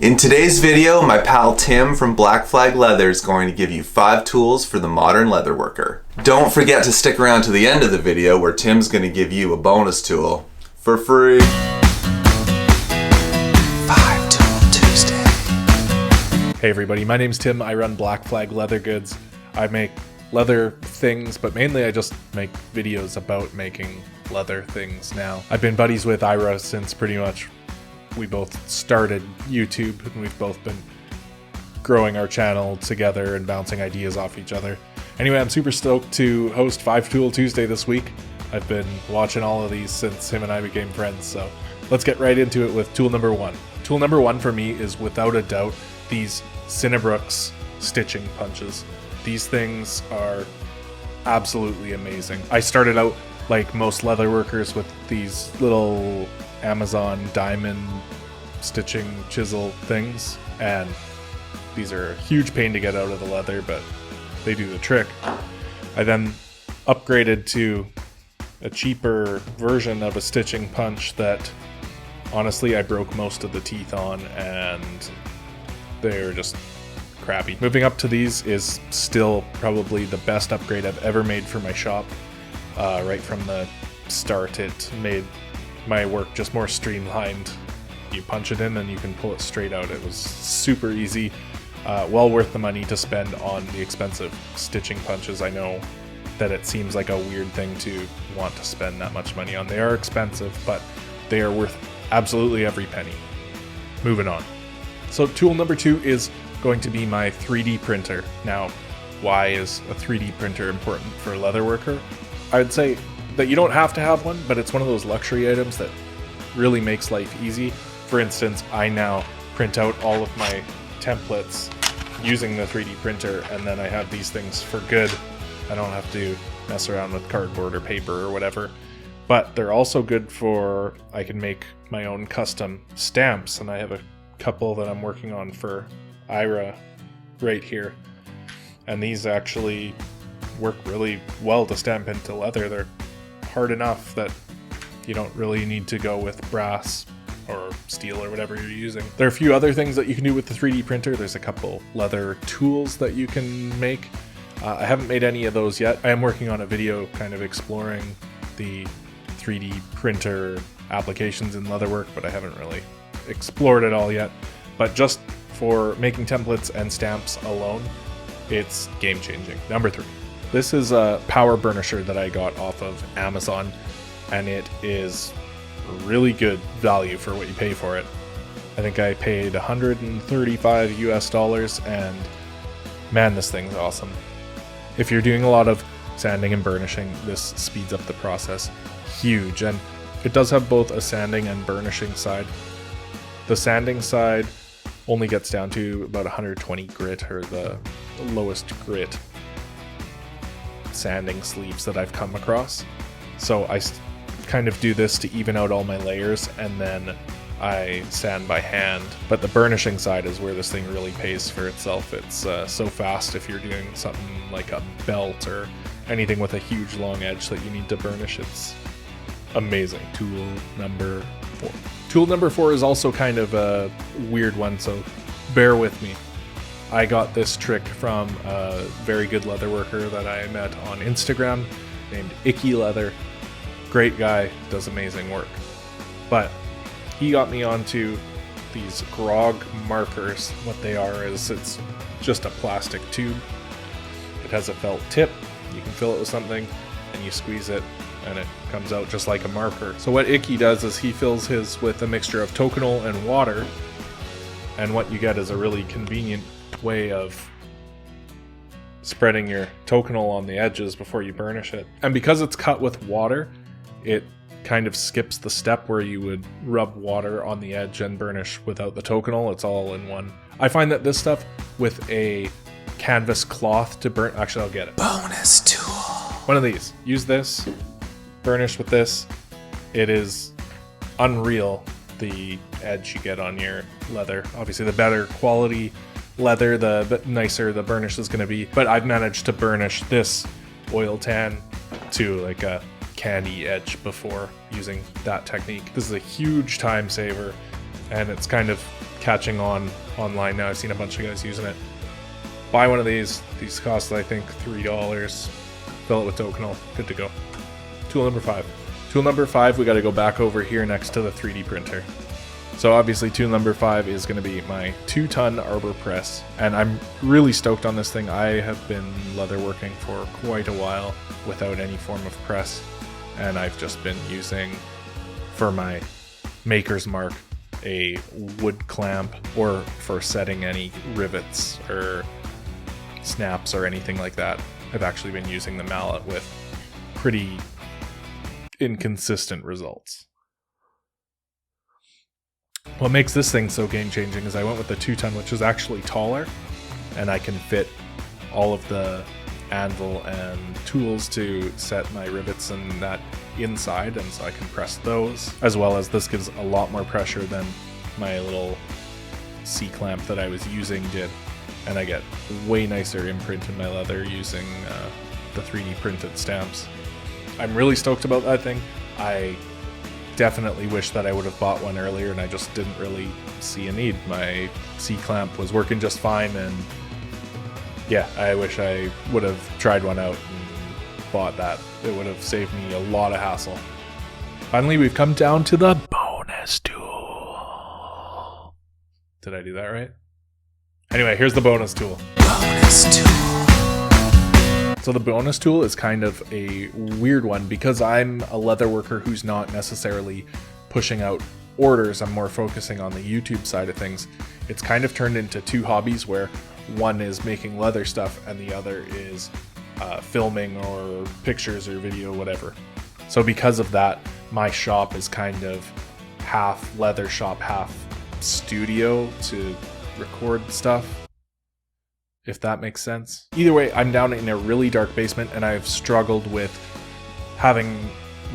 In today's video, my pal Tim from Black Flag Leather is going to give you 5 tools for the modern leather worker. Don't forget to stick around to the end of the video where Tim's going to give you a bonus tool for free. 5 Tool Tuesday. Hey everybody, my name's Tim. I run Black Flag Leather Goods. I make leather things, but mainly I just make videos about making leather things now. I've been buddies with Ira since pretty much we both started YouTube, and we've both been growing our channel together and bouncing ideas off each other. Anyway, I'm super stoked to host 5 Tool Tuesday this week. I've been watching all of these since him and I became friends, so let's get right into it with tool number 1. Tool number 1 for me is without a doubt these Cinnabrooks stitching punches. These things are absolutely amazing. I started out like most leather workers with these little Amazon diamond stitching chisel things, and these are a huge pain to get out of the leather, but they do the trick. I then upgraded to a cheaper version of a stitching punch that honestly I broke most of the teeth on, and they're just crappy. Moving up to these is still probably the best upgrade I've ever made for my shop. Right from the start, it made my work just more streamlined. You punch it in and you can pull it straight out. It was super easy. Well worth the money to spend on the expensive stitching punches. I know that it seems like a weird thing to want to spend that much money on. They are expensive, but they are worth absolutely every penny. Moving on. So tool number 2 is going to be my 3D printer. Now, why is a 3D printer important for a leather worker? I'd say that you don't have to have one, but it's one of those luxury items that really makes life easy. For instance, I now print out all of my templates using the 3D printer, and then I have these things for good. I don't have to mess around with cardboard or paper or whatever. But they're also good for, I can make my own custom stamps, and I have a couple that I'm working on for Ira right here. And these actually work really well to stamp into leather. They're hard enough that you don't really need to go with brass or steel or whatever you're using. There are a few other things that you can do with the 3D printer. There's a couple leather tools that you can make. I haven't made any of those yet. I am working on a video kind of exploring the 3D printer applications in leatherwork, but I haven't really explored it all yet. But just for making templates and stamps alone, it's game changing. Number 3. This is a power burnisher that I got off of Amazon, and it is really good value for what you pay for it. I think I paid $135 US, and man, this thing's awesome. If you're doing a lot of sanding and burnishing, this speeds up the process huge, and it does have both a sanding and burnishing side. The sanding side only gets down to about 120 grit, or the lowest grit sanding sleeves that I've come across. So I kind of do this to even out all my layers, and then I sand by hand. But the burnishing side is where this thing really pays for itself. It's so fast if you're doing something like a belt or anything with a huge long edge that you need to burnish. It's amazing. Tool number 4. Tool number 4 is also kind of a weird one, so bear with me. I got this trick from a very good leather worker that I met on Instagram named Icky Leather. Great guy, does amazing work. But he got me onto these grog markers. What they are is it's just a plastic tube. It has a felt tip. You can fill it with something and you squeeze it and it comes out just like a marker. So what Icky does is he fills his with a mixture of toconol and water, and what you get is a really convenient way of spreading your toconol on the edges before you burnish it. And because it's cut with water, it kind of skips the step where you would rub water on the edge and burnish without the toconol. It's all in one. I find that this stuff with a canvas cloth to burn, actually I'll get it. Bonus tool. One of these. Use this, burnish with this. It is unreal, the edge you get on your leather. Obviously the better quality leather, the bit nicer the burnish is going to be. But I've managed to burnish this oil tan to like a candy edge before using that technique. This is a huge time saver, and it's kind of catching on online now. I've seen a bunch of guys using it. Buy one of these. These cost, I think, $3. Fill it with Tokenol. Good to go. Tool number 5. Tool number 5, we got to go back over here next to the 3D printer. So obviously tool number 5 is going to be my 2-ton arbor press, and I'm really stoked on this thing. I have been leatherworking for quite a while without any form of press, and I've just been using, for my maker's mark, a wood clamp, or for setting any rivets or snaps or anything like that. I've actually been using the mallet with pretty inconsistent results. What makes this thing so game-changing is I went with the 2-ton, which is actually taller, and I can fit all of the anvil and tools to set my rivets and that inside, and so I can press those, as well as this gives a lot more pressure than my little C-clamp that I was using did, and I get way nicer imprint in my leather using the 3D printed stamps. I'm really stoked about that thing. I definitely wish that I would have bought one earlier, and I just didn't really see a need. My C-clamp was working just fine, and yeah, I wish I would have tried one out and bought that. It would have saved me a lot of hassle. Finally, we've come down to the bonus tool. Did I do that right? Anyway, here's the bonus tool. Bonus tool. So the bonus tool is kind of a weird one because I'm a leather worker who's not necessarily pushing out orders. I'm more focusing on the YouTube side of things. It's kind of turned into two hobbies where one is making leather stuff and the other is filming or pictures or video, whatever. So because of that, my shop is kind of half leather shop, half studio to record stuff, if that makes sense. Either way, I'm down in a really dark basement and I've struggled with having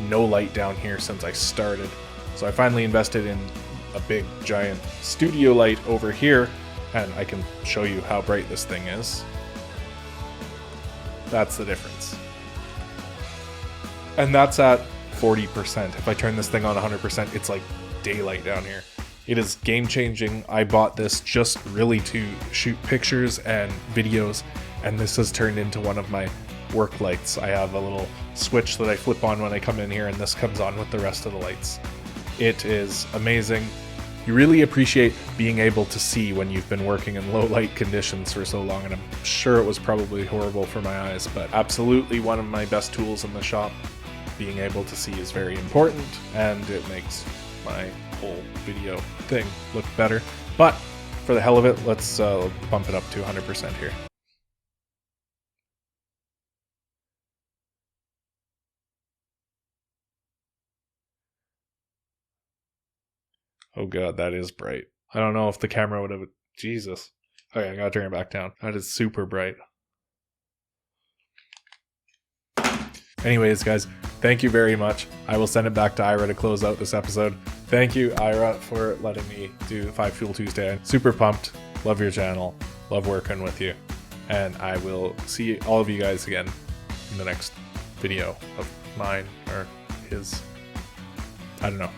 no light down here since I started. So I finally invested in a big giant studio light over here, and I can show you how bright this thing is. That's the difference. And that's at 40%. If I turn this thing on 100%, it's like daylight down here. It is game changing. I bought this just really to shoot pictures and videos, and this has turned into one of my work lights. I have a little switch that I flip on when I come in here, and this comes on with the rest of the lights. It is amazing. You really appreciate being able to see when you've been working in low light conditions for so long, and I'm sure it was probably horrible for my eyes, but absolutely one of my best tools in the shop. Being able to see is very important, and it makes my whole video thing look better. But for the hell of it, let's bump it up to 100% here. Oh god, that is bright. I don't know if the camera would have... Jesus. Okay, I gotta turn it back down. That is super bright. Anyways, guys, thank you very much. I will send it back to Ira to close out this episode. Thank you, Ira, for letting me do 5 Fuel Tuesday. I'm super pumped. Love your channel. Love working with you. And I will see all of you guys again in the next video of mine or his. I don't know.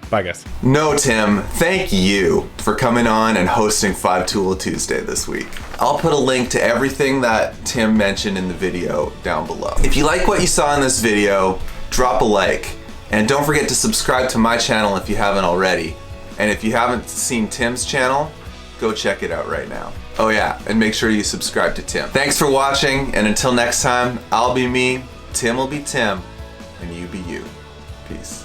Bye, guys. No, Tim, thank you for coming on and hosting 5 Tool Tuesday this week. I'll put a link to everything that Tim mentioned in the video down below. If you like what you saw in this video, drop a like. And don't forget to subscribe to my channel if you haven't already. And if you haven't seen Tim's channel, go check it out right now. Oh yeah, and make sure you subscribe to Tim. Thanks for watching, and until next time, I'll be me, Tim will be Tim, and you be you. Peace.